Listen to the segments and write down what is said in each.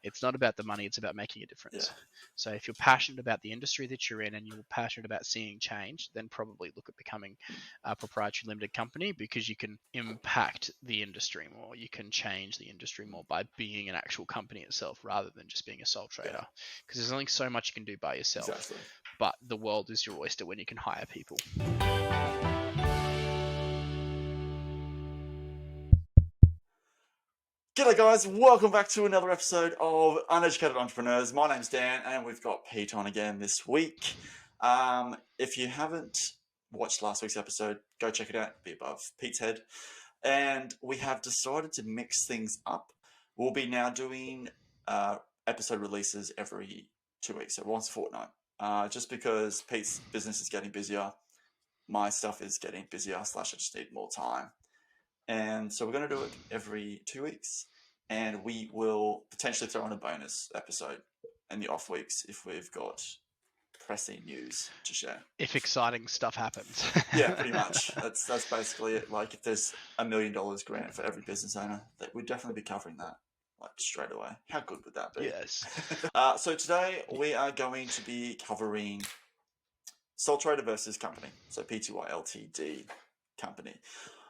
It's not about the money, it's about making a Yeah. difference. So if you're passionate about the industry that you're in and you're passionate about seeing change, then probably look at becoming a proprietary limited company, because you can impact the industry more. You can change the industry more by being an actual company itself rather than just being a sole trader. Because there's only so much you can do by yourself. Exactly. But the world is your oyster when you can hire people. G'day guys, welcome back to another episode of Uneducated Entrepreneurs. My name's Dan and we've got Pete on again this week. If you haven't watched last week's episode, go check it out, it'll be above Pete's head. And we have decided to mix things up. We'll be now doing episode releases every 2 weeks, so once a fortnight. Just because Pete's business is getting busier, my stuff is getting busier, / I just need more time. And so we're going to do it every 2 weeks, and we will potentially throw in a bonus episode in the off weeks if we've got pressing news to share. If exciting stuff happens. Yeah, pretty much. That's basically it. Like if there's $1 million grant for every business owner, that we'd definitely be covering that like straight away. How good would that be? Yes. So today we are going to be covering sole trader versus company. So Pty LTD Company.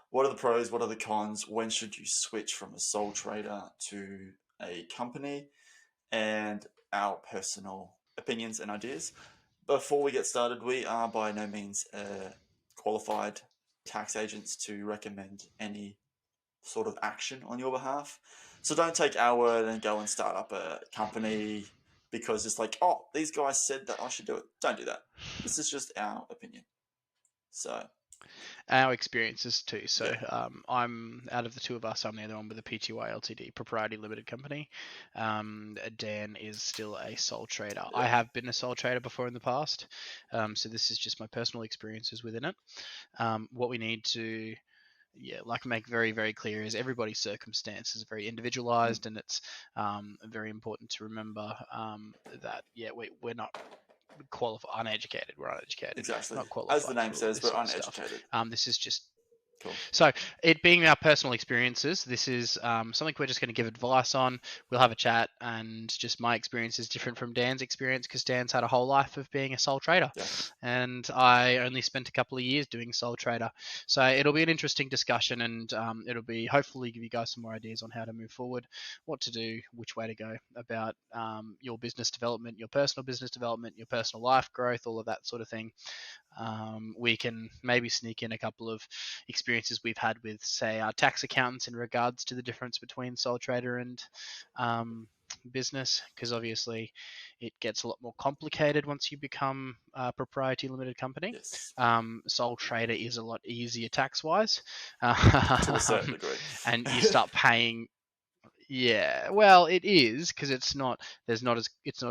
What are the pros? What are the cons? When should you switch from a sole trader to a company? And our personal opinions and ideas. Before we get started, we are by no means qualified tax agents to recommend any sort of action on your behalf. So don't take our word and go and start up a company because it's like, oh, these guys said that I should do it. Don't do that. This is just our opinion. So our experiences too. So I'm, out of the two of us, I'm the only one with a Pty LTD Proprietary Limited Company. Dan is still a sole trader. I have been a sole trader before in the past, so this is just my personal experiences within it. What we need to make very, very clear is everybody's circumstances are very individualized, and it's very important to remember that we're not uneducated. We're uneducated. exactly, not qualified. as the name says, we're uneducated. This is just cool. So it being our personal experiences, this is something we're just going to give advice on. We'll have a chat, and just my experience is different from Dan's experience because Dan's had a whole life of being a sole trader, and I only spent a couple of years doing sole trader. So it'll be an interesting discussion, and it'll be hopefully give you guys some more ideas on how to move forward, what to do, which way to go about your business development, your personal business development, your personal life growth, all of that sort of thing. We can maybe sneak in a couple of experiences we've had with, say, our tax accountants in regards to the difference between sole trader and business, because obviously it gets a lot more complicated once you become a proprietary limited company. Sole trader is a lot easier tax-wise. To a certain degree. And you start paying... Yeah, well, it is because it's not as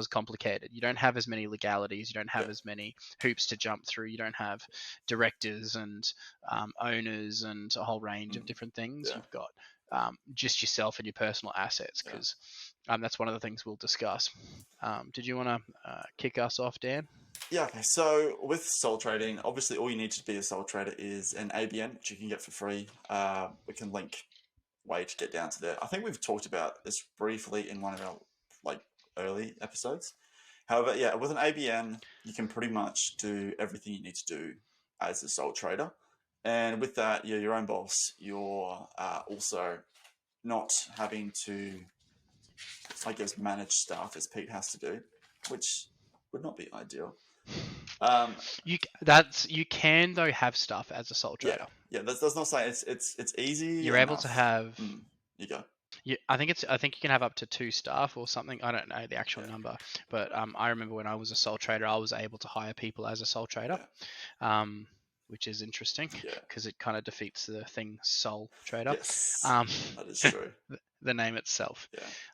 complicated. You don't have as many legalities. You don't have as many hoops to jump through. You don't have directors and owners and a whole range of different things. You've got just yourself and your personal assets, because that's one of the things we'll discuss. Did you want to kick us off, Dan? Yeah, okay. So with sole trading, obviously all you need to be a sole trader is an ABN, which you can get for free. We can link way to get down to there. I think we've talked about this briefly in one of our early episodes. However, with an ABN, you can pretty much do everything you need to do as a sole trader. And with that, you're your own boss. You're also not having to, manage staff as Pete has to do, which would not be ideal. You can though have stuff as a sole trader. Yeah, that's not saying it's easy. You're able to have. You go. Yeah, I think you can have up to 2 staff or something. I don't know the actual number, but I remember when I was a sole trader, I was able to hire people as a sole trader, which is interesting because it kind of defeats the thing sole trader. Yes, that is true. The name itself.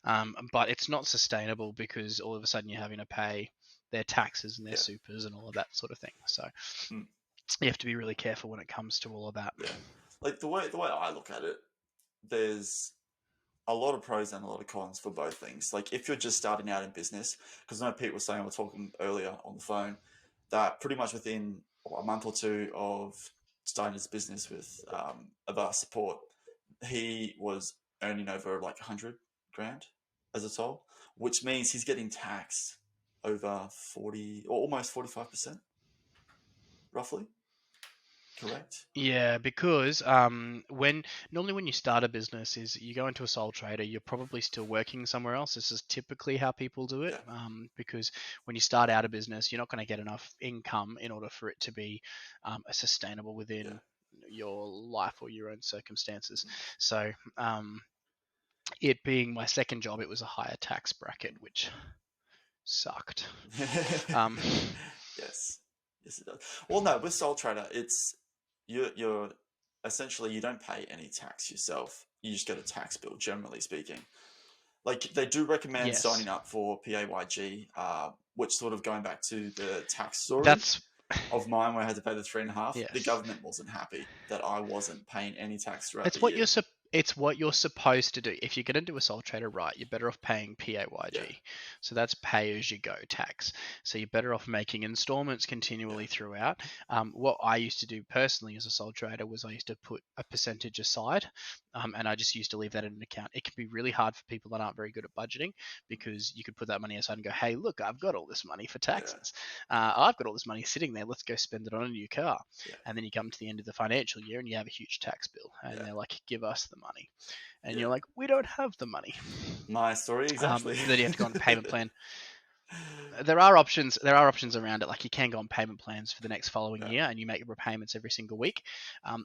But it's not sustainable because all of a sudden you're having to pay their taxes and their supers and all of that sort of thing. So you have to be really careful when it comes to all of that. Yeah, like the way I look at it, there's a lot of pros and a lot of cons for both things. Like if you're just starting out in business, because I know Pete was saying, we were talking earlier on the phone, that pretty much within a month or two of starting his business with of our support, he was earning over like $100,000 as a sole, which means he's getting taxed over 40 or almost 45%, roughly. Correct? Yeah, because when you start a business, is you go into a sole trader, you're probably still working somewhere else. This is typically how people do it, Yeah. because when you start out a business, you're not going to get enough income in order for it to be sustainable within your life or your own circumstances. So, it being my second job, it was a higher tax bracket, which sucked. Um, Yes. Yes, it does. Well, no, with sole trader, it's you're essentially you don't pay any tax yourself. You just get a tax bill, generally speaking. Like they do recommend yes, signing up for PAYG, which sort of going back to the tax story that's of mine where I had to pay the 3.5. The yes. government wasn't happy that I wasn't paying any tax throughout It's the what year. it's what you're supposed to do. If you're going to do a sole trader right, you're better off paying Yeah, PAYG. So that's pay as you go tax. So you're better off making installments yeah, continually throughout. What I used to do personally as a sole trader was I used to put a percentage aside, and I just used to leave that in an account. It can be really hard for people that aren't very good at budgeting, because you could put that money aside and go, hey, look, I've got all this money for yeah, taxes. I've got all this money sitting there. Let's go spend it on a new car. yeah, And then you come to the end of the financial year and you have a huge tax bill, and yeah, they're like, give us the money, and yeah. you're like, we don't have the money. My story exactly. Then you have to go on a payment plan. There are options around it, like you can go on payment plans for the next following Yeah, year and you make repayments every single week,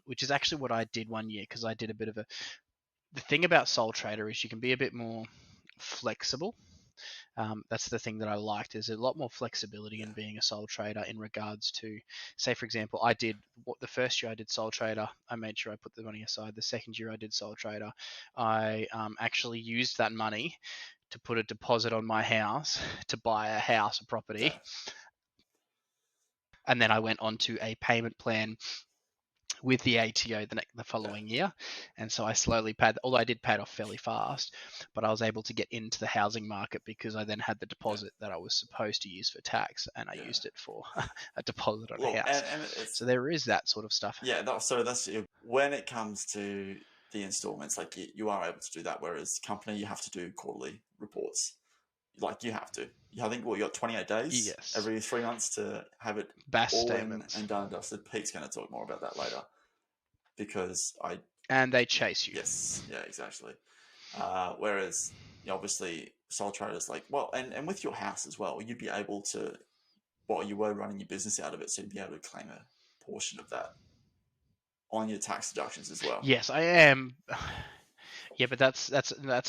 which is actually what I did one year, because I did a bit of a the thing about sole trader is you can be a bit more flexible. That's the thing that I liked. There's a lot more flexibility yeah, in being a sole trader in regards to, say, for example, I did what the first year I did sole trader, I made sure I put the money aside. The second year I did sole trader, I actually used that money to put a deposit on my house to buy a house, a yeah, property, and then I went on to a payment plan with the ATO the yeah, following year. And so I slowly paid, although I did pay it off fairly fast, but I was able to get into the housing market because I then had the yeah, deposit that I was supposed to use for tax, and I yeah. used it for a deposit on a Look, house. and it's So there is that sort of stuff. yeah. So that's when it comes to the installments, like you are able to do that. Whereas company, you have to do quarterly reports. Like you have to. I think you got 28 days Yes. every 3 months to have it BAS all in statements. and done and dusted. Pete's going to talk more about that later because I And they chase you. yes, yeah, exactly. Whereas obviously sole traders like and with your house as well, you'd be able to you were running your business out of it, so you'd be able to claim a portion of that on your tax deductions as well. Yes, I am. Yeah, but that's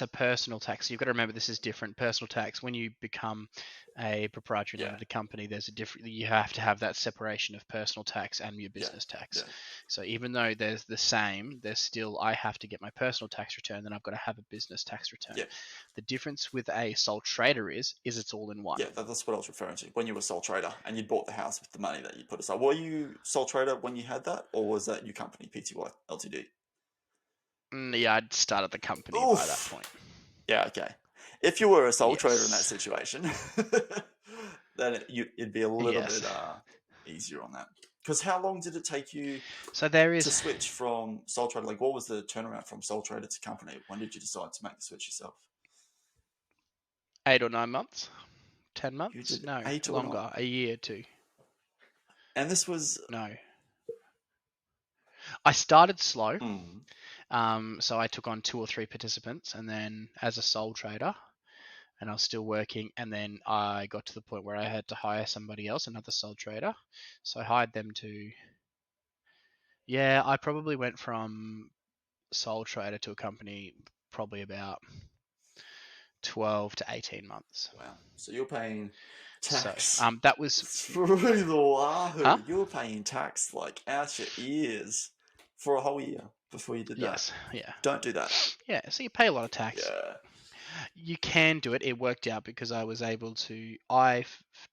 a personal tax. You've got to remember this is different. Personal tax, when you become a proprietary Yeah, limited company, there's a different. You have to have that separation of personal tax and your yeah, business tax. yeah, So even though there's the same, there's still I have to get my personal tax return, then I've got to have a business tax return. yeah, The difference with a sole trader is it's all in one. yeah. That's what I was referring to. When you were sole trader and you bought the house with the money that you put aside, were you sole trader when you had that, or was that your company, Pty LTD? Yeah, I'd started the company by that Oof. point. Yeah, okay. If you were a sole trader in that Yes. situation, then it'd be a little bit Yes. easier on that. Because how long did it take you So there to is switch from sole trader? Like, what was the turnaround from sole trader to company? When did you decide to make the switch yourself? 8 or 9 months, 10 You months, did no, 8 or 9, longer, a year or two. and this was No, I started slow. mm, So I took on 2 or 3 participants, and then as a sole trader, and I was still working, and then I got to the point where I had to hire somebody else, another sole trader. So I hired them to. Yeah, I probably went from sole trader to a company probably about 12 to 18 months. wow. So you're paying So tax that was, through the huh? wahoo. You were paying tax like out your ears for a whole year before you did that. Yes, yeah, Don't do that. yeah. So you pay a lot of tax. Yeah, You can do it. It worked out because I was able to. I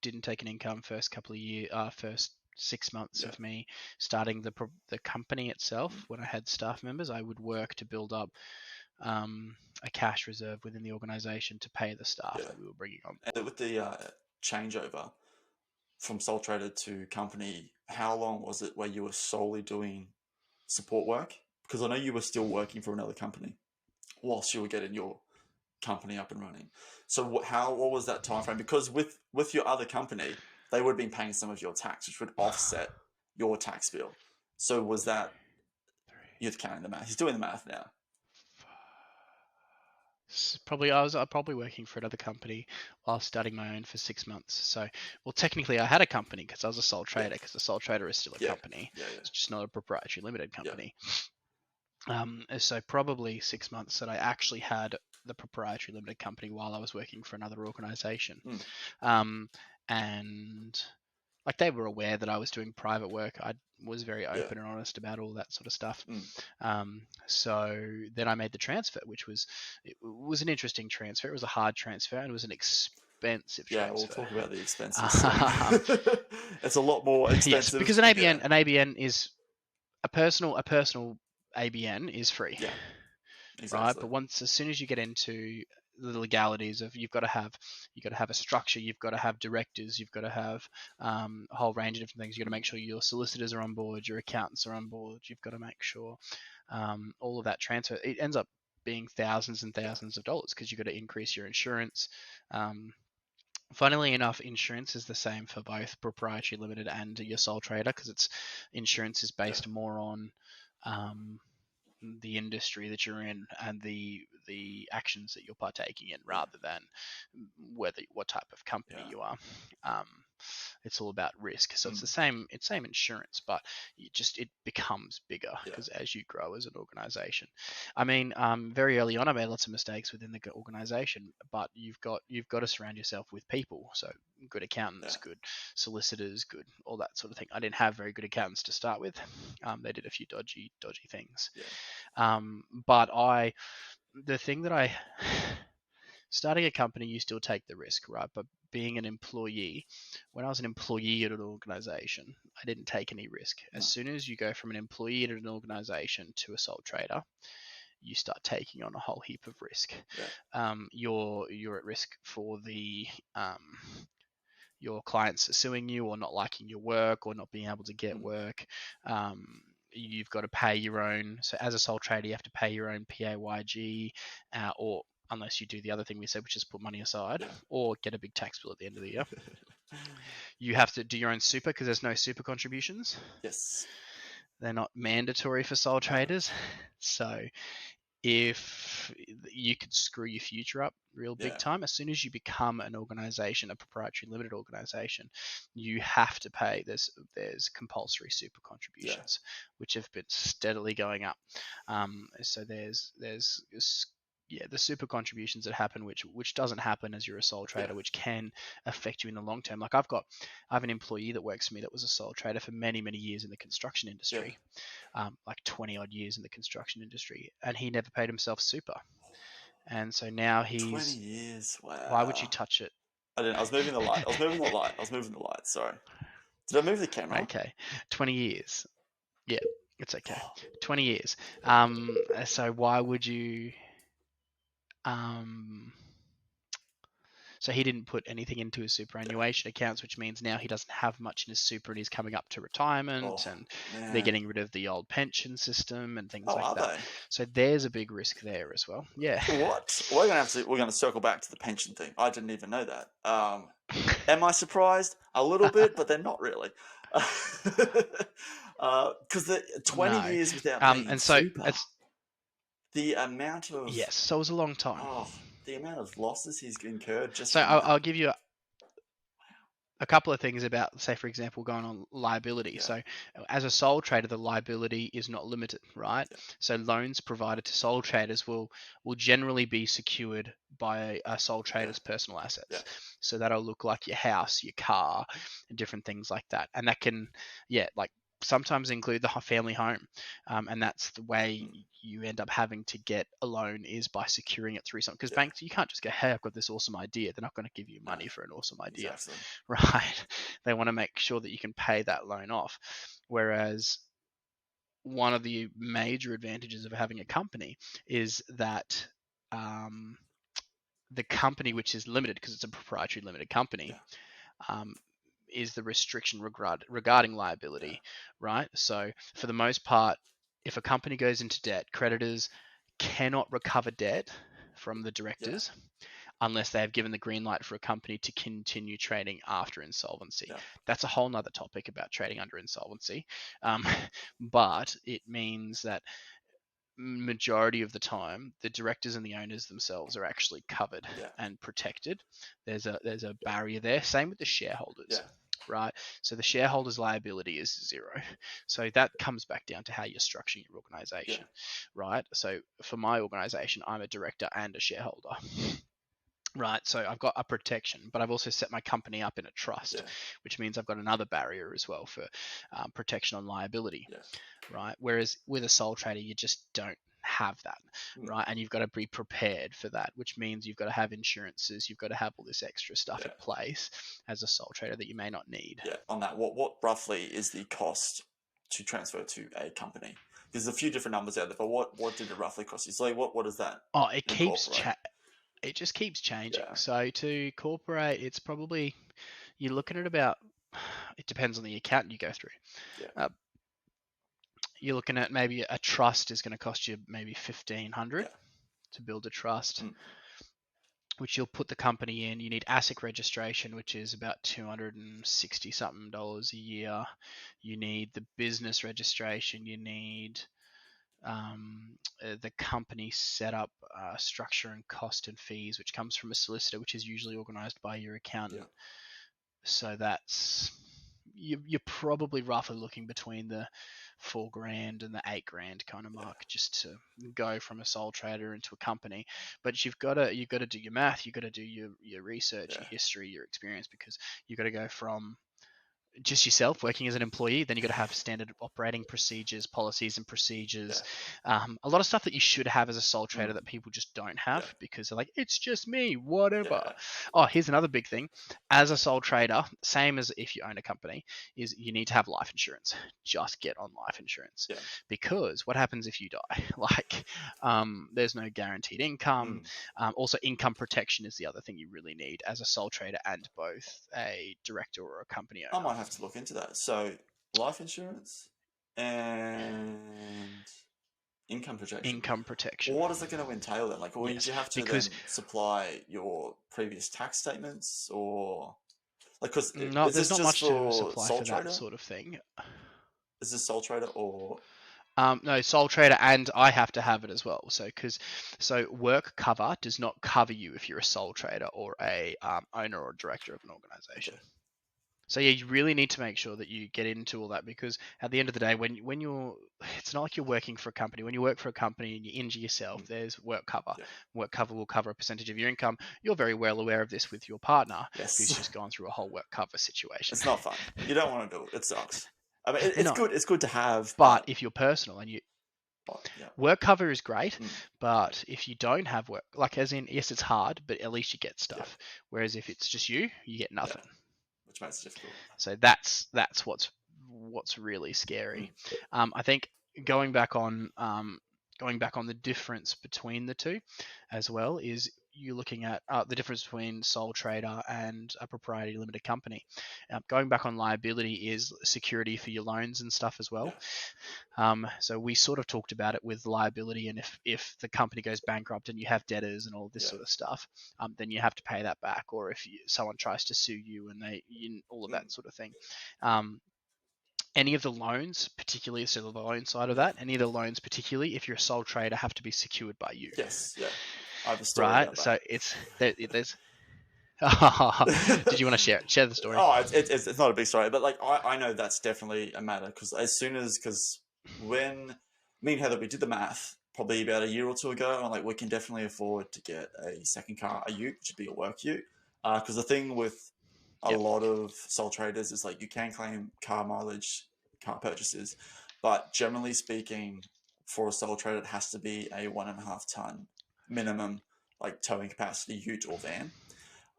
didn't take an income first couple of years, first 6 months yeah. of me starting the company Mm. itself. When I had staff members, I would work to build up a cash reserve within the organisation to pay the staff Yeah. that we were bringing on And board. with the changeover from sole trader to company, how long was it where you were solely doing support work? Because I know you were still working for another company whilst you were getting your company up and running. So what was that time frame? Because with your other company, they would have been paying some of your tax, which would offset your tax bill. So was that, you're counting the math? He's doing the math now. Probably I was probably working for another company while starting my own for 6 months. So, well, technically I had a company because I was a sole trader. Because a sole trader is still a company. It's just not a proprietary limited company. So probably 6 months that I actually had the proprietary limited company while I was working for another organization. And like they were aware that I was doing private work. I was very open and honest about all that sort of stuff. So then I made the transfer, which was an interesting transfer. It was a hard transfer and it was an expensive transfer. Yeah, we'll talk about the expenses soon. It's a lot more expensive. Yes, because an ABN is a personal ABN is free. Yeah. Exactly. Right, but as soon as you get into the legalities of you've got to have a structure, you've got to have directors, you've got to have a whole range of different things. You've got to make sure your solicitors are on board, your accountants are on board. You've got to make sure all of that transfer. It ends up being thousands and thousands of dollars because you've got to increase your insurance. Funnily enough, insurance is the same for both proprietary limited and your sole trader because insurance is based more on the industry that you're in and the actions that you're partaking in rather than what type of company you are. It's all about risk, so it's the same insurance, but it becomes bigger because as you grow as an organization. I mean, very early on I made lots of mistakes within the organization, but you've got to surround yourself with people, so good accountants, good solicitors, good all that sort of thing. I didn't have very good accountants to start with. They did a few dodgy things. But the thing that I starting a company, you still take the risk, right? But being an employee, when I was an employee at an organization, I didn't take any risk. As soon as you go from an employee at an organization to a sole trader, you start taking on a whole heap of risk. You're at risk for your clients suing you or not liking your work or not being able to get work. You've got to pay your own. So as a sole trader, you have to pay your own PAYG, or unless you do the other thing we said, which is put money aside, or get a big tax bill at the end of the year. You have to do your own super because there's no super contributions. Yes. They're not mandatory for sole traders. So if you could screw your future up real big time, as soon as you become an organization, a proprietary limited organization, you have to pay. There's compulsory super contributions, which have been steadily going up. So there's the super contributions that happen, which doesn't happen as you're a sole trader, which can affect you in the long term. Like I have an employee that works for me that was a sole trader for many, many years in the construction industry, like 20 odd years in the construction industry, and he never paid himself super. And so now he's 20 years. Wow. Why would you touch it? I didn't. I was moving the light. I was moving the light. Sorry. Did I move the camera? Okay. 20 years. Yeah, it's okay. 20 years. So why would you So he didn't put anything into his superannuation accounts, which means now he doesn't have much in his super and he's coming up to retirement, and they're getting rid of the old pension system and things like that. They? So there's a big risk there as well. Yeah. What? We're gonna circle back to the pension thing. I didn't even know that. Am I surprised? A little bit, but then not really. Because the 20 years without paying and so super, the amount of so it was a long time. The amount of losses he's incurred just. So I'll give you a couple of things about, say, for example, going on liability. So as a sole trader, the liability is not limited, right? So loans provided to sole traders will generally be secured by a sole trader's personal assets. So that'll look like your house, your car, and different things like that. And that can, sometimes include the family home. And that's the way you end up having to get a loan, is by securing it through something. Because banks, you can't just go, hey, I've got this awesome idea. They're not going to give you money for an awesome idea. Exactly. Right? They want to make sure that you can pay that loan off. Whereas one of the major advantages of having a company is that the company, which is limited because it's a proprietary limited company, is the restriction regarding liability, right? So for the most part, if a company goes into debt, creditors cannot recover debt from the directors unless they have given the green light for a company to continue trading after insolvency. Yeah. That's a whole nother topic about trading under insolvency. But it means that majority of the time, the directors and the owners themselves are actually covered and protected. There's a barrier there. Same with the shareholders. Right. So the shareholders' liability is zero. So that comes back down to how you're structuring your organization. Right. So for my organization, I'm a director and a shareholder. Right, so I've got a protection, but I've also set my company up in a trust, which means I've got another barrier as well for protection on liability, right? Whereas with a sole trader, you just don't have that, right? And you've got to be prepared for that, which means you've got to have insurances, you've got to have all this extra stuff in place as a sole trader that you may not need. Yeah, on that, what roughly is the cost to transfer to a company? There's a few different numbers out there, but what did it roughly cost you? So like, what is that? Oh, it just keeps changing. So to corporate, it's probably, you're looking at about, it depends on the accountant you go through. You're looking at maybe a trust is going to cost you maybe $1,500 to build a trust, which you'll put the company in. You need ASIC registration, which is about $260 something a year. You need the business registration. You need the company setup, structure and cost and fees, which comes from a solicitor, which is usually organized by your accountant. So that's, you're probably roughly looking between the $4,000 and the $8,000 kind of mark just to go from a sole trader into a company. But you've got to do your math, you've got to do your research, your history, your experience, because you've got to go from just yourself working as an employee, then you've got to have standard operating procedures, policies and procedures, a lot of stuff that you should have as a sole trader that people just don't have because they're like, it's just me, whatever. Oh, here's another big thing. As a sole trader, same as if you own a company, is you need to have life insurance. Just get on life insurance because what happens if you die? Like, there's no guaranteed income. Also, income protection is the other thing you really need as a sole trader and both a director or a company owner. I might have to look into that. So life insurance and income protection. Income protection. Well, what is it going to entail then? Like, will you have to then supply your previous tax statements, or like, because no, there's not much to supply for that sort of thing. Is this sole trader or? No, sole trader, and I have to have it as well. So work cover does not cover you if you're a sole trader or a owner or director of an organization. So yeah, you really need to make sure that you get into all that, because at the end of the day, when you're, it's not like you're working for a company. When you work for a company and you injure yourself, there's work cover. Work cover will cover a percentage of your income. You're very well aware of this with your partner, who's just gone through a whole work cover situation. It's not fun. You don't want to do it. It sucks. I mean, it's good. It's good to have. But if you're personal and you, work cover is great, but if you don't have work, like as in, yes, it's hard, but at least you get stuff. Whereas if it's just you get nothing. Which makes it difficult. So that's what's really scary. I think going back on the difference between the two as well is you're looking at the difference between sole trader and a proprietary limited company. Going back on liability is security for your loans and stuff as well. So we sort of talked about it with liability, and if the company goes bankrupt and you have debtors and all this sort of stuff, then you have to pay that back. Or if someone tries to sue you and all of that sort of thing. Any of the loans, particularly, so the loan side of that, any of the loans, particularly if you're a sole trader, have to be secured by you. Yes, I have a story right? about that. So there's. Did you want to share the story? Oh, it's not a big story, but like I know that's definitely a matter, because when me and Heather, we did the math probably about a year or two ago, and like we can definitely afford to get a second car, a ute, which would be a work ute, because the thing with a lot of sole traders is like you can claim car mileage, car purchases, but generally speaking, for a sole trader, it has to be a 1.5 ton minimum, like towing capacity ute or van.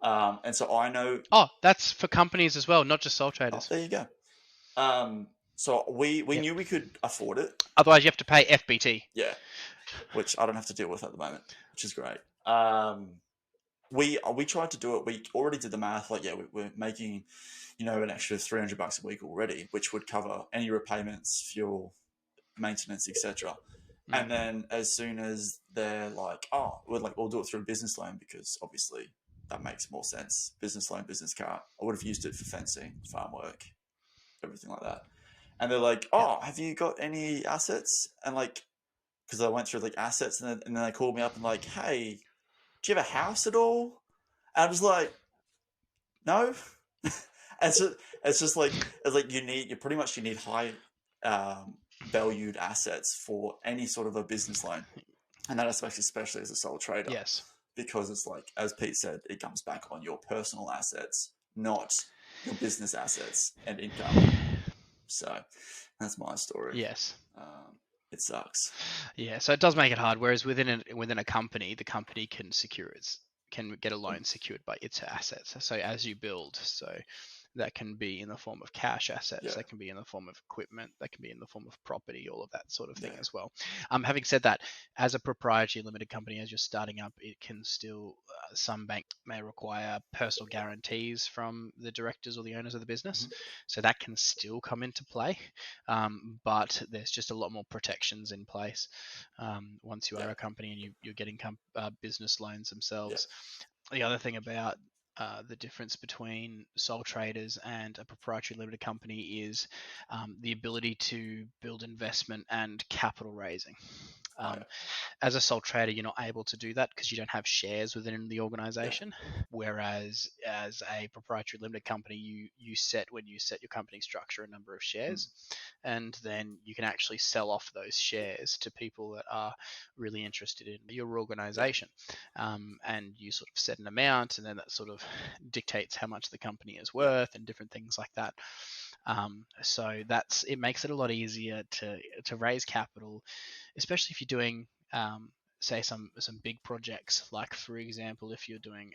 And so I know. Oh, that's for companies as well, not just sole traders. Oh, there you go. So we knew we could afford it. Otherwise, you have to pay FBT. Yeah, which I don't have to deal with at the moment, which is great. We tried to do it. We already did the math. Like, we're making, an extra $300 a week already, which would cover any repayments, fuel, maintenance, etc. And then as soon as they're like, oh, we'll do it through a business loan because obviously that makes more sense. Business loan, business card. I would have used it for fencing, farm work, everything like that. And they're like, oh, have you got any assets? And like, because I went through like assets, and then they called me up and like, hey, do you have a house at all? And I was like, no. It's just like you need high valued assets for any sort of a business loan, and that especially as a sole trader. Yes. Because it's like, as Pete said, it comes back on your personal assets, not your business assets and income. So that's my story. Yes. It sucks. Yeah, so it does make it hard. Whereas within a company, the company can get a loan secured by its assets. So as you build, so that can be in the form of cash assets, that can be in the form of equipment, that can be in the form of property, all of that sort of thing as well. Having said that, as a proprietary limited company, as you're starting up, it can still, some banks may require personal guarantees from the directors or the owners of the business. So that can still come into play, but there's just a lot more protections in place once you are a company and you're getting business loans themselves. The other thing about the difference between sole traders and a proprietary limited company is the ability to build investment and capital raising. As a sole trader, you're not able to do that because you don't have shares within the organization. Whereas as a proprietary limited company, when you set your company structure, a number of shares, and then you can actually sell off those shares to people that are really interested in your organization. And you sort of set an amount, and then that sort of dictates how much the company is worth and different things like that. So it makes it a lot easier to raise capital, especially if you're doing say some big projects, like for example, if you're doing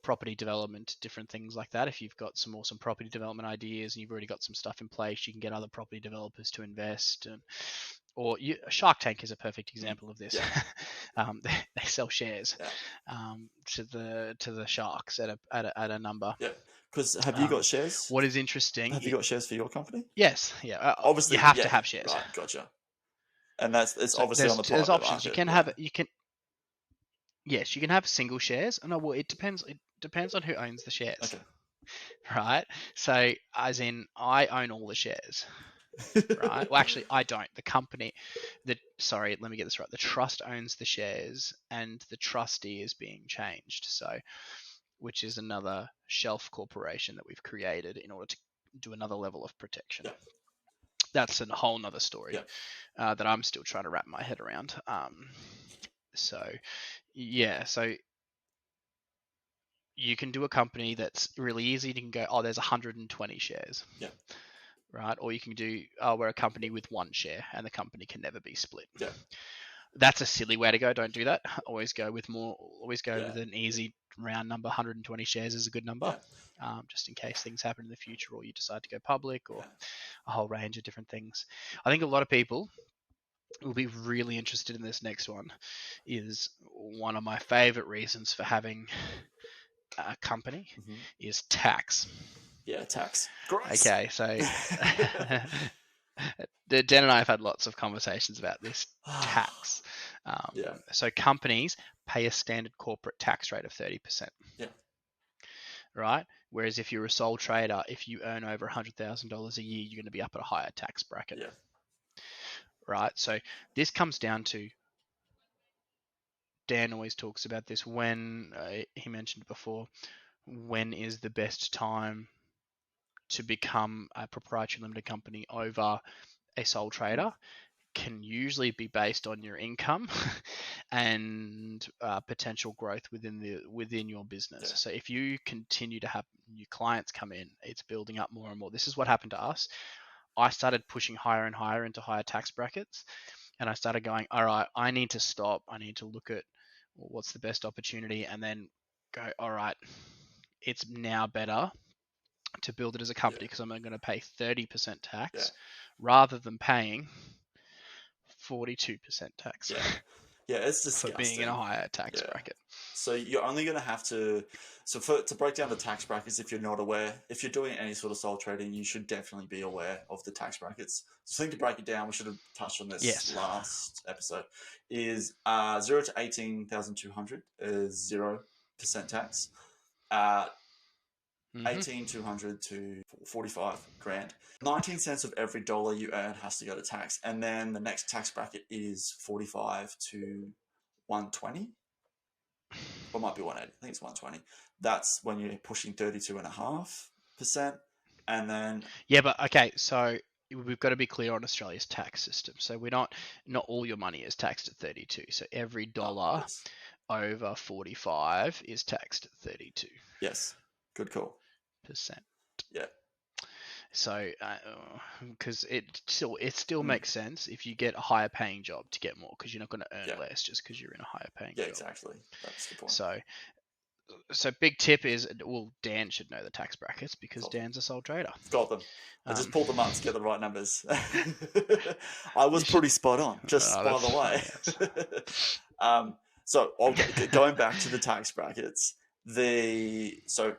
property development, different things like that. If you've got some awesome property development ideas and you've already got some stuff in place, you can get other property developers to invest. Shark Tank is a perfect example of this. They sell shares to the sharks at a number. Because have you got shares? What is interesting? Have you got shares for your company? Yes. Obviously, you have to have shares. Right, gotcha. And it's obviously on the private there's options. market. Yes, you can have single shares. No, well, it depends. It depends on who owns the shares. Okay. Right. So, as in, I own all the shares. Right. Well, actually, I don't. The company, let me get this right. The trust owns the shares, and the trustee is being changed. So, which is another shelf corporation that we've created in order to do another level of protection. That's a whole nother story that I'm still trying to wrap my head around. So you can do a company that's really easy. You can go, oh, there's 120 shares. Right. Or you can do, we're a company with one share and the company can never be split. That's a silly way to go. Don't do that. Always go with with an easy round number. 120 shares is a good number, just in case things happen in the future or you decide to go public or a whole range of different things. I think a lot of people will be really interested in this next one. Is one of my favorite reasons for having a company is tax. Tax. Gross. Okay, so Dan and I have had lots of conversations about this tax. So companies pay a standard corporate tax rate of 30%. Right? Whereas if you're a sole trader, if you earn over $100,000 a year, you're going to be up at a higher tax bracket. Right? So this comes down to, Dan always talks about this when he mentioned before, when is the best time to become a proprietary limited company over a sole trader, can usually be based on your income and potential growth within your business. So if you continue to have new clients come in, it's building up more and more. This is what happened to us. I started pushing higher and higher into higher tax brackets, and I started going, all right, I need to stop. I need to look at what's the best opportunity, and then go, all right, it's now better to build it as a company because I'm going to pay 30% tax rather than paying 42% tax. Yeah, it's for being in a disgusting. higher tax Yeah. bracket. So you're only going to have to. To break down the tax brackets, if you're not aware, if you're doing any sort of sole trading, you should definitely be aware of the tax brackets. So I think to break it down, we should have touched on this Yes. last episode. Is 0 to 18,200 is 0% tax. Mm-hmm. 18,200 to 45 grand. 19 cents of every dollar you earn has to go to tax, and then the next tax bracket is 45 to 120. Or might be 180. I think it's 120. That's when you're pushing 32.5%. And then Yeah, but okay, so we've got to be clear on Australia's tax system. So not all your money is taxed at 32. So every dollar yes. over 45 is taxed at 32%. Yes. Good call. Yeah. So, because it still makes sense if you get a higher paying job to get more, because you're not going to earn less just because you're in a higher paying Yeah, job. exactly. That's the point. So big tip is, well, Dan should know the tax brackets because Dan's a sole trader. Got them. I just pulled them up to get the right numbers. I was pretty spot on, just by the way. So going back to the tax brackets, so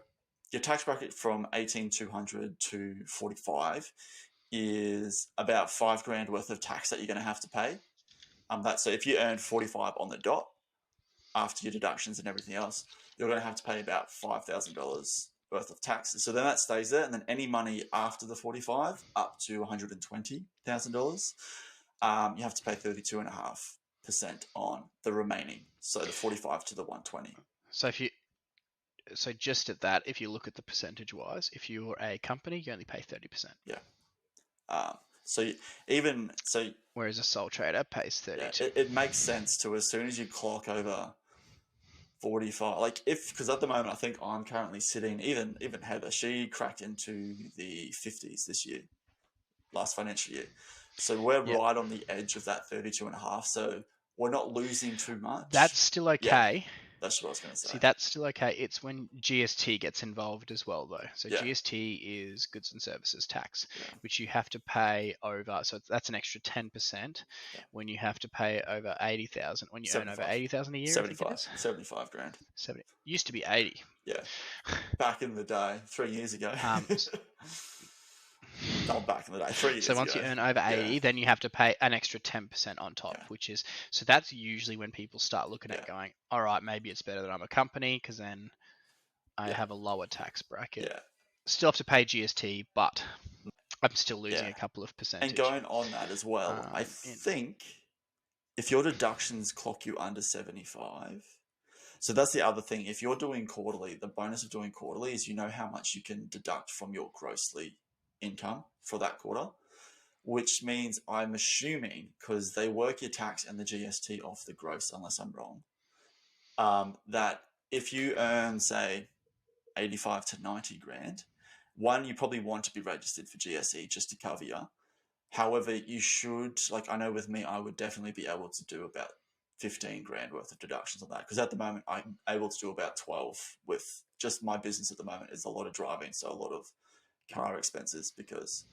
your tax bracket from 18,200 to 45 is about 5 grand worth of tax that you're going to have to pay. So if you earn 45 on the dot after your deductions and everything else, you're going to have to pay about $5,000 worth of taxes. So then that stays there, and then any money after the 45 up to $120,000, you have to pay 32.5% on the remaining. So the 45 to the 120. So just at that, if you look at the percentage wise, if you're a company, you only pay 30%. Yeah. Whereas a sole trader pays 32. Yeah, it makes sense to, as soon as you clock over 45, like because at the moment I think I'm currently sitting, even Heather, she cracked into the 50s this year, last financial year. So we're right on the edge of that 32.5. So we're not losing too much. That's still okay. Yeah, that's what I was going to say. See, that's still okay. It's when GST gets involved as well, though. So GST is goods and services tax, which you have to pay over. So that's an extra 10% when you have to pay over 80,000. When you earn over 80,000 a year, 75 grand. 70 used to be 80. Yeah, back in the day, 3 years ago. Not back in the day, 3 years ago. So once you earn over 80, then you have to pay an extra 10% on top, which is, so that's usually when people start looking at going, all right, maybe it's better that I'm a company because then I have a lower tax bracket. Yeah. Still have to pay GST, but I'm still losing a couple of percentage. And going on that as well, I think if your deductions clock you under 75, so that's the other thing. If you're doing quarterly, the bonus of doing quarterly is you know how much you can deduct from your grossly income for that quarter, which means I'm assuming, because they work your tax and the GST off the gross, unless I'm wrong, that if you earn, say, 85 to 90 grand, one, you probably want to be registered for GSE just to cover you. However, you should, like I know with me, I would definitely be able to do about 15 grand worth of deductions on that, because at the moment I'm able to do about 12 with just my business at the moment is a lot of driving, so a lot of car expenses because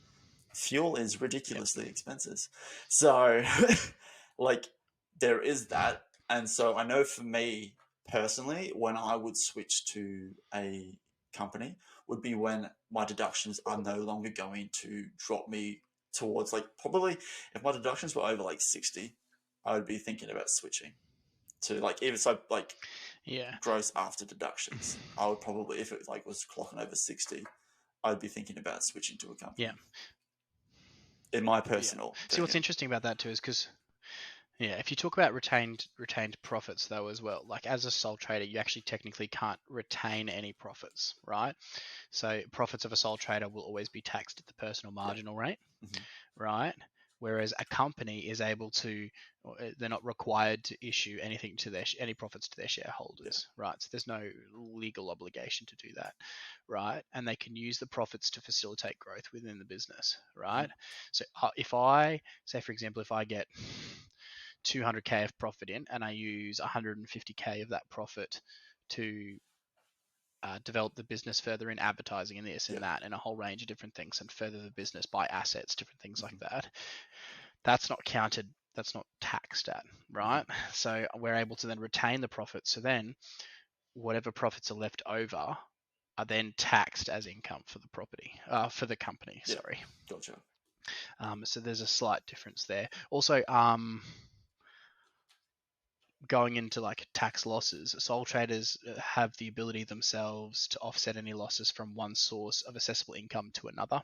fuel is ridiculously expensive. So like there is that. And so I know for me personally, when I would switch to a company would be when my deductions are no longer going to drop me towards, like, probably if my deductions were over like 60, I would be thinking about switching to, like, even so, like, gross after deductions. I would probably, if it like was clocking over 60, I'd be thinking about switching to a company. In my personal See, what's interesting about that too is because if you talk about retained profits though as well, like as a sole trader, you actually technically can't retain any profits, right? So profits of a sole trader will always be taxed at the personal marginal rate, right? Whereas a company is able to, they're not required to issue anything to any profits to their shareholders, right? So there's no legal obligation to do that, right? And they can use the profits to facilitate growth within the business, right? So if I say, for example, if I get 200k of profit in and I use 150k of that profit to develop the business further in advertising and this and that and a whole range of different things and further the business, buy assets, different things like that. That's not counted that's not taxed at, right? So we're able to then retain the profits. So then whatever profits are left over are then taxed as income for the for the company. Yeah. Sorry. Gotcha. So there's a slight difference there. Also, going into like tax losses, sole traders have the ability themselves to offset any losses from one source of assessable income to another.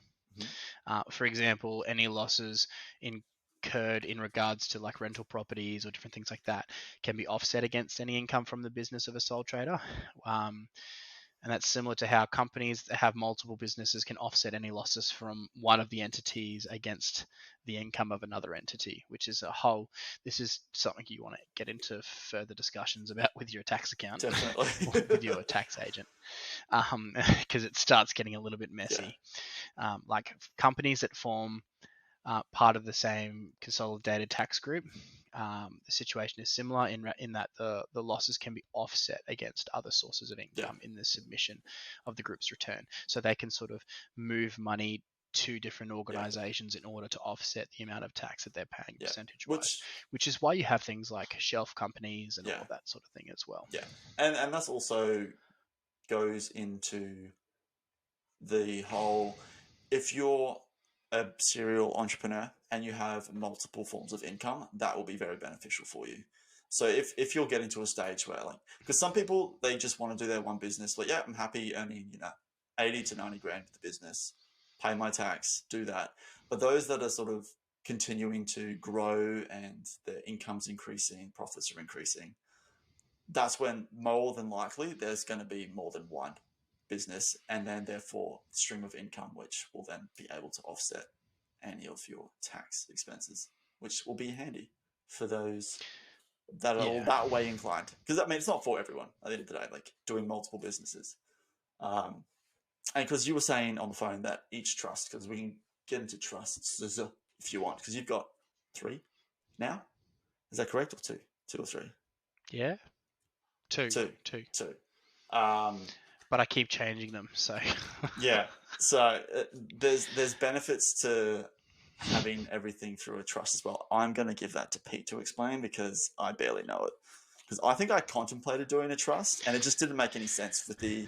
For example, any losses incurred in regards to like rental properties or different things like that can be offset against any income from the business of a sole trader. And that's similar to how companies that have multiple businesses can offset any losses from one of the entities against the income of another entity, which is this is something you want to get into further discussions about with your tax accountant. Definitely. With your tax agent, because it starts getting a little bit messy. Like companies that form part of the same consolidated tax group, the situation is similar in that the losses can be offset against other sources of income in the submission of the group's return. So they can sort of move money to different organizations in order to offset the amount of tax that they're paying percentage-wise, which is why you have things like shelf companies and all of that sort of thing as well. Yeah, and that's also goes into the whole, if you're a serial entrepreneur and you have multiple forms of income, that will be very beneficial for you. So if you're getting to a stage where, like, because some people, they just want to do their one business, like, yeah, I'm happy earning, 80 to 90 grand with the business, pay my tax, do that. But those that are sort of continuing to grow and their income's increasing, profits are increasing, that's when more than likely there's going to be more than one business, and then therefore stream of income, which will then be able to offset any of your tax expenses, which will be handy for those that are all that way inclined. Because it's not for everyone at the end of the day, like doing multiple businesses. And because you were saying on the phone that each trust, because we can get into trusts if you want, because you've got 3 now. Is that correct? Or 2? 2 or 3? Yeah. Two. But I keep changing them, so yeah. So there's benefits to having everything through a trust as well. I'm going to give that to Pete to explain because I barely know it. Because I think I contemplated doing a trust, and it just didn't make any sense with the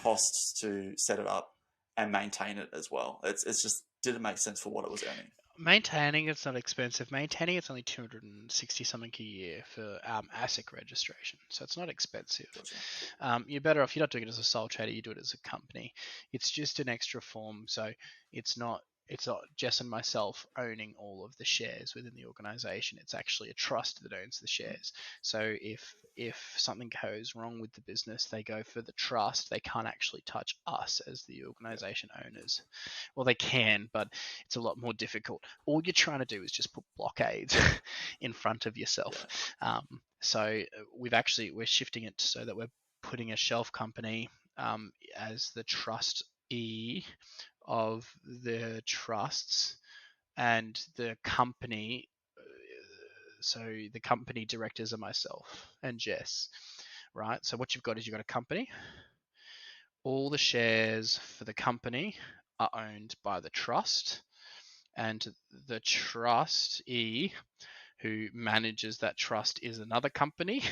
costs to set it up and maintain it as well. It's just didn't make sense for what it was earning. Maintaining it's not expensive. Maintaining it's only $260 something a year for ASIC registration, so it's not expensive. Gotcha. You're better off. You're not doing it as a sole trader. You do it as a company. It's just an extra form, so it's not Jess and myself owning all of the shares within the organization. It's actually a trust that owns the shares. So if something goes wrong with the business, they go for the trust. They can't actually touch us as the organization owners. Well, they can, but it's a lot more difficult. All you're trying to do is just put blockades in front of yourself. So we're shifting it so that we're putting a shelf company as the trustee of the trusts, and the company, so the company directors are myself and Jess, right? So what you've got is you've got a company. All the shares for the company are owned by the trust, and the trustee who manages that trust is another company.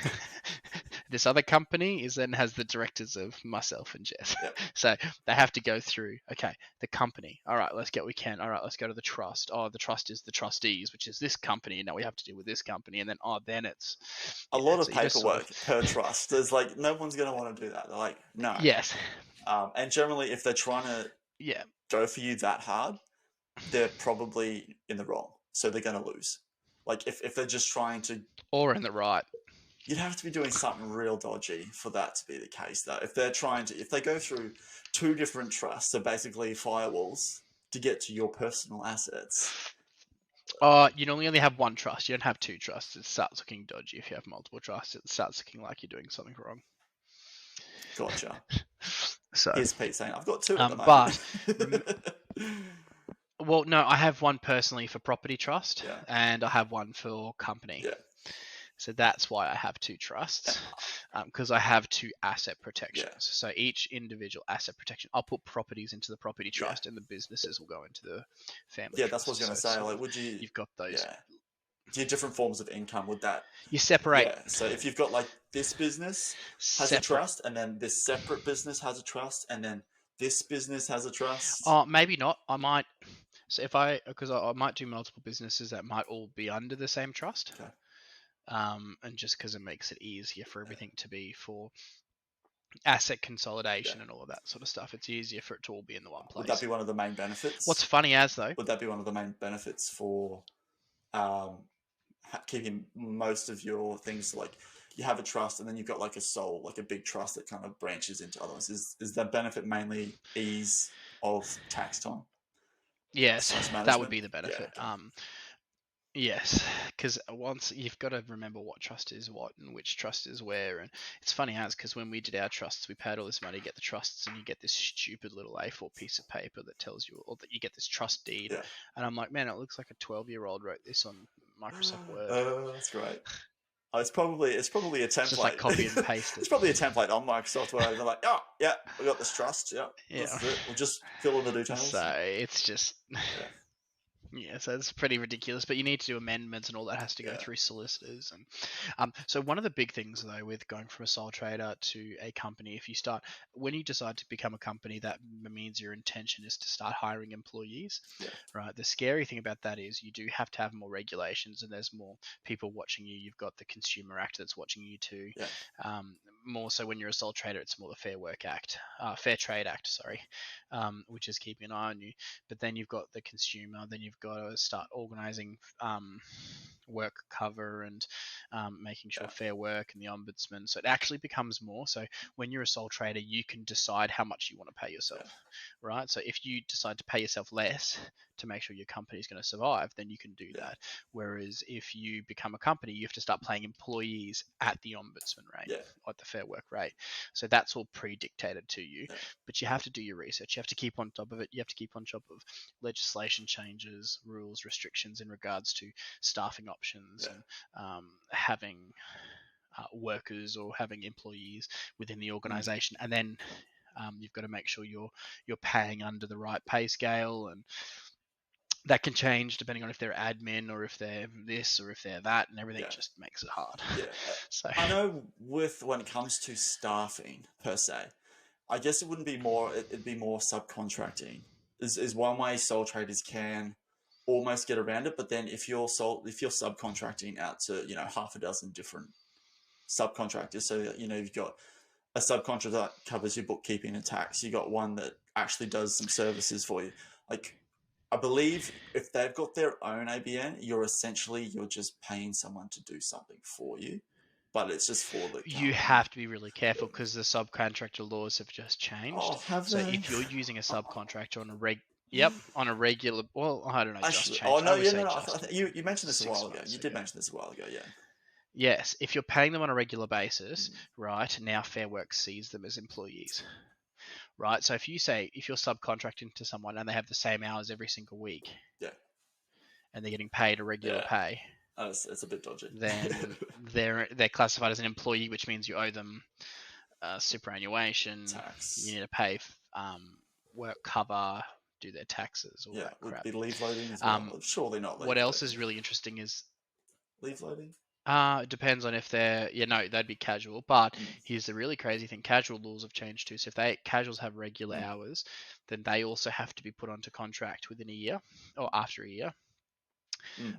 This other company then has the directors of myself and Jess. Yep. So they have to go through, the company. All right, let's go to the trust. Oh, the trust is the trustees, which is this company. Now we have to deal with this company. And then, then it's... a lot of paperwork per trust. There's like, no one's going to want to do that. They're like, no. Yes. And generally, if they're trying to go for you that hard, they're probably in the wrong. So they're going to lose. Like if they're just trying to... Or in the right. You'd have to be doing something real dodgy for that to be the case, though. If they go through 2 different trusts, so basically firewalls, to get to your personal assets. You normally only have 1 trust. You don't have 2 trusts. It starts looking dodgy. If you have multiple trusts, it starts looking like you're doing something wrong. Gotcha. So here's Pete saying, I've got 2 at the moment. But well, no, I have 1 personally for property trust, and I have 1 for company. Yeah. So that's why I have 2 trusts, because I have 2 asset protections. Yeah. So each individual asset protection, I'll put properties into the property trust, and the businesses will go into the family trust. That's what I was going to say. Like, would you... You've got those your different forms of income, would that? You separate. Yeah. So if you've got like this business has a Separate. trust, and then this separate business has a trust, and then this business has a trust. Oh, maybe not. I might. So because I might do multiple businesses that might all be under the same trust. Okay. And just because it makes it easier for everything to be for asset consolidation and all of that sort of stuff, it's easier for it to all be in the one place. Would that be one of the main benefits? What's funny though? Would that be one of the main benefits for keeping most of your things, like you have a trust and then you've got like a big trust that kind of branches into other ones? Is that benefit mainly ease of tax time? Yes, that would be the benefit. Yeah, okay. Yes, because once you've got to remember what trust is what and which trust is where, and it's funny because when we did our trusts, we paid all this money to get the trusts, and you get this stupid little A4 piece of paper that tells you, or that you get this trust deed, and I'm like, man, it looks like a 12-year-old wrote this on Microsoft Word. Oh, that's great. Oh, it's probably a template. It's just like copy and paste it. It's probably a template on Microsoft Word. They're like, oh yeah, we got this trust. Yeah, that's it. We'll just fill in the details. So it's just. Yeah, so it's pretty ridiculous, but you need to do amendments and all that has to go through solicitors. And so one of the big things though with going from a sole trader to a company, when you decide to become a company, that means your intention is to start hiring employees, right? The scary thing about that is you do have to have more regulations and there's more people watching you. You've got the Consumer Act that's watching you too. More so when you're a sole trader, it's more the Fair Trade Act, sorry, which is keeping an eye on you. But then you've got the consumer, then you've got to start organizing work cover and making sure Fair Work and the ombudsman. So it actually becomes more. So when you're a sole trader, you can decide how much you want to pay yourself, right? So if you decide to pay yourself less to make sure your company is going to survive, then you can do that. Whereas if you become a company, you have to start paying employees at the ombudsman rate, at the Fair Work rate. So that's all pre-dictated to you, but you have to do your research. You have to keep on top of it. You have to keep on top of legislation changes, rules, restrictions in regards to staffing options and having workers or having employees within the organization. And then you've got to make sure you're paying under the right pay scale, and that can change depending on if they're admin or if they're this or if they're that, and everything just makes it hard. So I know when it comes to staffing per se, I guess it'd be more subcontracting is one way sole traders can almost get around it. But then if you're subcontracting out to half a dozen different subcontractors, so you've got a subcontractor that covers your bookkeeping and tax, you got one that actually does some services for you. Like, I believe if they've got their own ABN, you're just paying someone to do something for you, but it's just for the company. You have to be really careful because the subcontractor laws have just changed. Oh, have so they? If you're using a subcontractor on a regular, well, I don't know, Actually, just changed. You mentioned this a while ago. You did mention this a while ago, yeah. Yes, if you're paying them on a regular basis, right, now Fair Work sees them as employees. Right, so if you're subcontracting to someone and they have the same hours every single week, and they're getting paid a regular pay, it's a bit dodgy. Then they're classified as an employee, which means you owe them superannuation, tax. You need to pay work cover, do their taxes, all that crap. Would be leave loading as well. Surely not. What else is really interesting is leave loading. It depends on if they're they'd be casual. But here's the really crazy thing: casual laws have changed too. So if casuals have regular hours, then they also have to be put onto contract within a year or after a year,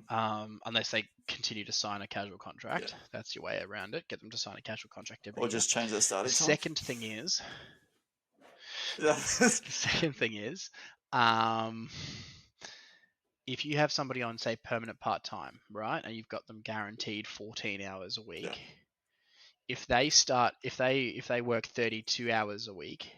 unless they continue to sign a casual contract. That's your way around it. Get them to sign a casual contract every year. Or just change their starting time. Second thing is, if you have somebody on, say, permanent part-time, right, and you've got them guaranteed 14 hours a week, if they work 32 hours a week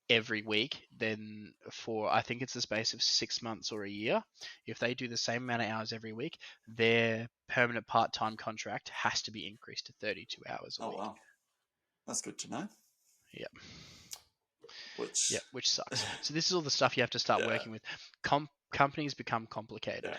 every week, then for, I think it's the space of 6 months or a year, if they do the same amount of hours every week, their permanent part-time contract has to be increased to 32 hours a week. Wow. That's good to know. Yeah. Which sucks. So this is all the stuff you have to start working with. Companies become complicated.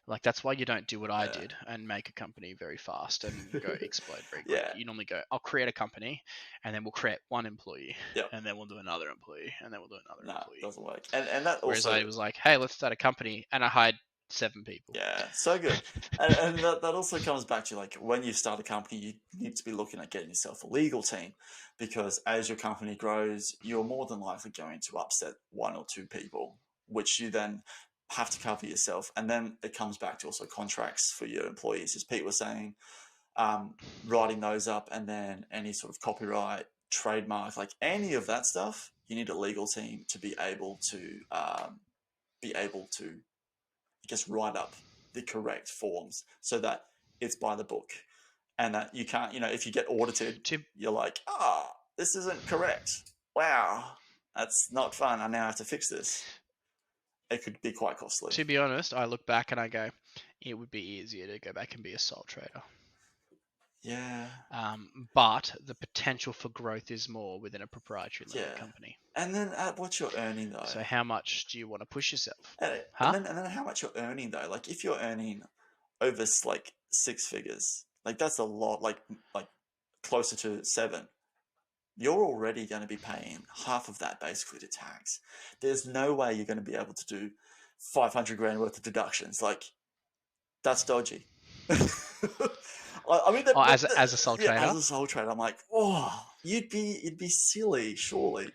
Like, that's why you don't do what I did and make a company very fast and go explode very quick. You normally go, I'll create a company, and then we'll create one employee, and then we'll do another employee, and then we'll do another employee. It doesn't work. And that also... Whereas I was like, hey, let's start a company, and I hired 7 people. Yeah, so good. And that also comes back to, like, when you start a company, you need to be looking at getting yourself a legal team, because as your company grows, you're more than likely going to upset 1 or 2 people, which you then have to cover yourself. And then it comes back to also contracts for your employees, as Pete was saying, writing those up, and then any sort of copyright, trademark, like any of that stuff, you need a legal team to be able to I guess, write up the correct forms so that it's by the book, and that you can't, if you get audited, you're like, this isn't correct. Wow, that's not fun. I now have to fix this. It could be quite costly. To be honest, I look back and I go, it would be easier to go back and be a sole trader. Yeah. But the potential for growth is more within a proprietary limited company. And then what's your earning, though? So how much do you want to push yourself? And then how much you're earning, though? Like, if you're earning over, like, 6 figures, like, that's a lot, like closer to 7. You're already going to be paying half of that basically to tax. There's no way you're going to be able to do 500 grand worth of deductions. Like, that's dodgy. I mean, as a sole trader, as a sole trader, I'm like, you'd be silly, surely.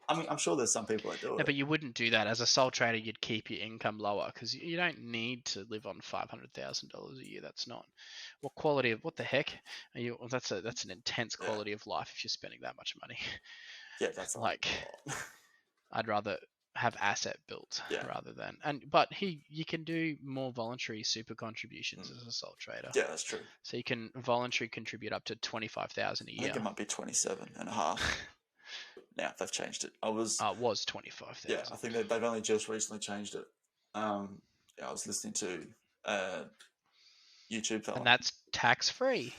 I mean, I'm sure there's some people that do it. No, but you wouldn't do that. As a sole trader, you'd keep your income lower because you don't need to live on $500,000 a year. That's not what quality of what the heck are you? That's an intense quality of life if you're spending that much money. Yeah, that's like I'd rather have asset built rather than but you can do more voluntary super contributions as a sole trader. Yeah, that's true. So you can voluntary contribute up to $25,000 a year. I think it might be 27.5. Now they've changed it. It was 25,000. Yeah, I think they've only just recently changed it. I was listening to YouTube fella. And that's tax free.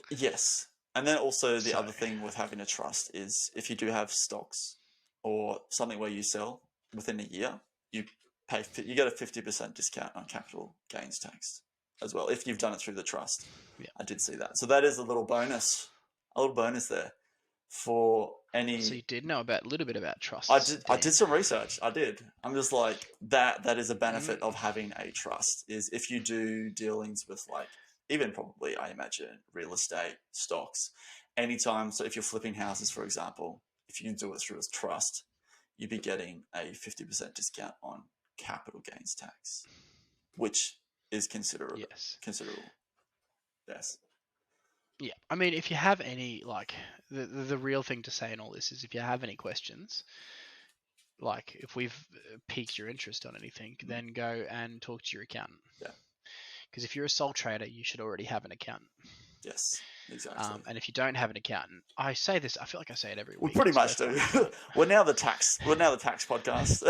Yes. And then also the other thing with having a trust is if you do have stocks or something where you sell within a year, you get a 50% discount on capital gains tax as well if you've done it through the trust. Yeah. I did see that. So that is a little bonus there for any. So you did know a little bit about trusts. I did some research. I did. I'm just like that is a benefit of having a trust, is if you do dealings with, like, even probably, I imagine, real estate, stocks, anytime. So if you're flipping houses, for example, if you do it through a trust, you'd be getting a 50% discount on capital gains tax, which is considerable. Yes. Considerable. Yes. Yeah. I mean, if you have any, like, the real thing to say in all this is if you have any questions, like if we've piqued your interest on anything, then go and talk to your accountant. Yeah. Because if you're a sole trader, you should already have an accountant. Yes, exactly. And if you don't have an accountant, I say this, I feel like I say it every week. We pretty much do. We're now the tax podcast.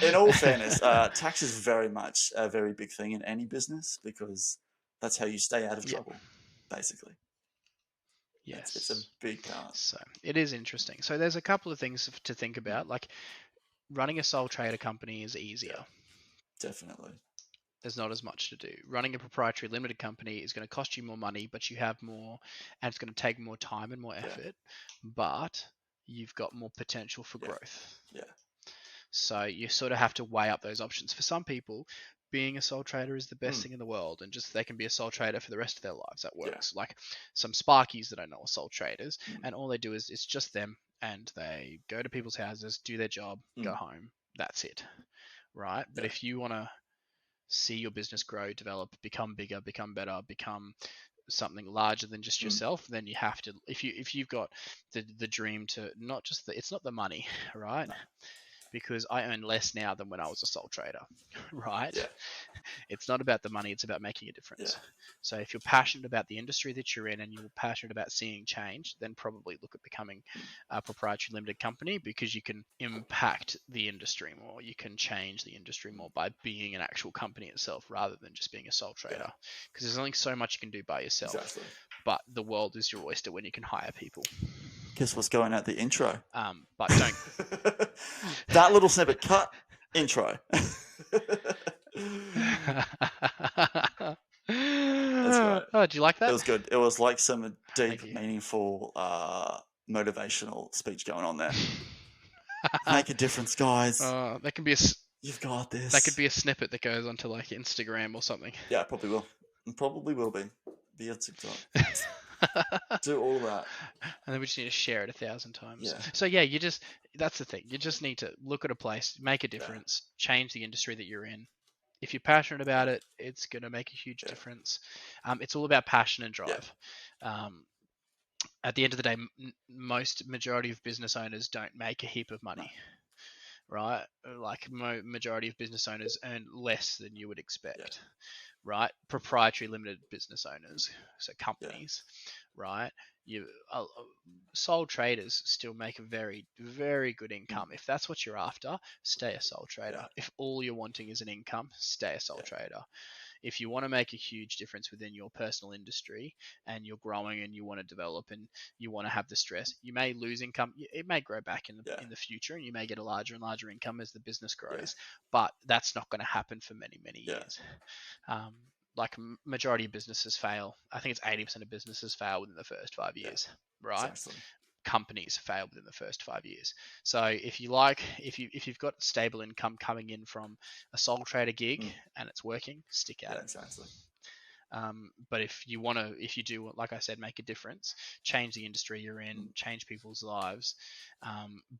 in all fairness, tax is very much a very big thing in any business, because that's how you stay out of trouble, basically. Yes. It's a big part. So it is interesting. So there's a couple of things to think about. Like, running a sole trader company is easier. Yeah, definitely. There's not as much to do. Running a proprietary limited company is going to cost you more money, but you have more, and it's going to take more time and more effort, but you've got more potential for growth. Yeah. So you sort of have to weigh up those options. For some people, being a sole trader is the best thing in the world, and just they can be a sole trader for the rest of their lives. That works. Like some Sparkies that I know are sole traders, and all they do is it's just them, and they go to people's houses, do their job, go home. That's it, right? But if you want to see your business grow, develop, become bigger, become better, become something larger than just yourself, then you have to. If you've got the dream to not just it's not the money, right? No. Because I earn less now than when I was a sole trader, right? Yeah. It's not about the money, it's about making a difference. Yeah. So if you're passionate about the industry that you're in and you're passionate about seeing change, then probably look at becoming a proprietary limited company, because you can impact the industry more. You can change the industry more by being an actual company itself rather than just being a sole trader. Because there's only so much you can do by yourself. Exactly. But the world is your oyster when you can hire people. Guess what's going at the intro? But don't. That little snippet cut. Intro. That's right. Oh, do you like that? It was good. It was like some deep, meaningful, motivational speech going on there. Make a difference, guys. That can be You've got this. That could be a snippet that goes onto like Instagram or something. Yeah, it probably will. It probably will be a TikTok. Do all that. And then we just need to share it 1,000 times. Yeah. So yeah, that's the thing. You just need to look at a place, make a difference, change the industry that you're in. If you're passionate about it, it's going to make a huge difference. It's all about passion and drive. At the end of the day, majority of business owners don't make a heap of money, right? Like majority of business owners earn less than you would expect, right? Proprietary limited business owners, so companies, right? Sole traders still make a very, very good income. If that's what you're after, stay a sole trader. If all you're wanting is an income, stay a sole trader. If you want to make a huge difference within your personal industry and you're growing and you want to develop and you want to have the stress, you may lose income. It may grow back in the future, and you may get a larger and larger income as the business grows, but that's not going to happen for many, many years. Like majority of businesses fail. I think it's 80% of businesses fail within the first 5 years, right? Exactly. Companies fail within the first 5 years. So if you've got stable income coming in from a sole trader gig and it's working, stick at it. Exactly. But if you do, like I said, make a difference, change the industry you're in, change people's lives,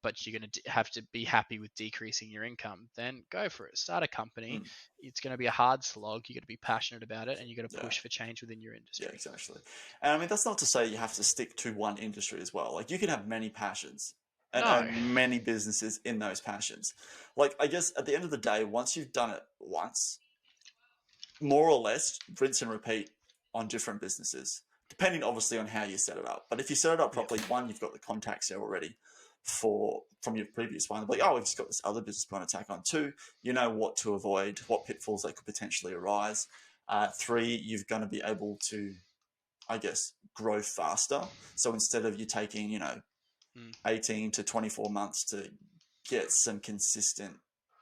but you're going to have to be happy with decreasing your income, then go for it. Start a company. It's going to be a hard slog. You're going to be passionate about it, and you're going to push for change within your industry. Yeah, exactly. And I mean, that's not to say you have to stick to one industry as well. Like, you can have many passions and many businesses in those passions. Like, I guess at the end of the day, once you've done it once, more or less rinse and repeat on different businesses, depending obviously on how you set it up. But if you set it up properly, one, you've got the contacts there already from your previous one. Like, we've just got this other business we want to tack on. 2, you know what to avoid, what pitfalls that could potentially arise. 3, you're going to be able to, I guess, grow faster. So instead of you taking, 18 to 24 months to get some consistent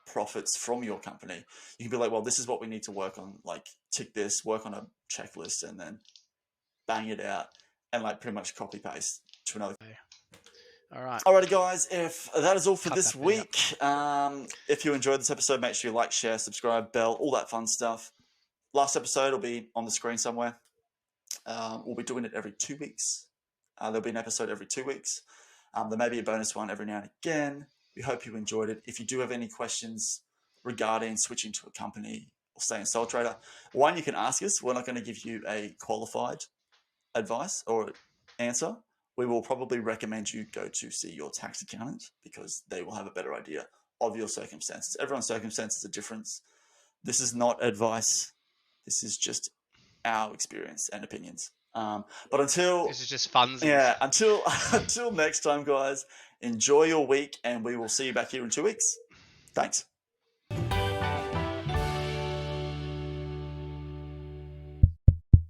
profits from your company, you can be like, well, this is what we need to work on, like tick this, work on a checklist, and then bang it out and like pretty much copy paste to another. All right. Alrighty, guys, if that is all for this week, if you enjoyed this episode, make sure you like, share, subscribe, bell, all that fun stuff. Last episode will be on the screen somewhere. We'll be doing it every 2 weeks. There'll be an episode every 2 weeks. There may be a bonus one every now and again. We hope you enjoyed it. If you do have any questions regarding switching to a company or staying sole trader, one, you can ask us. We're not going to give you a qualified advice or answer. We will probably recommend you go to see your tax accountant because they will have a better idea of your circumstances. Everyone's circumstances are different. This is not advice. This is just our experience and opinions. But until this is just fun. Yeah, until next time, guys. Enjoy your week, and we will see you back here in 2 weeks. Thanks.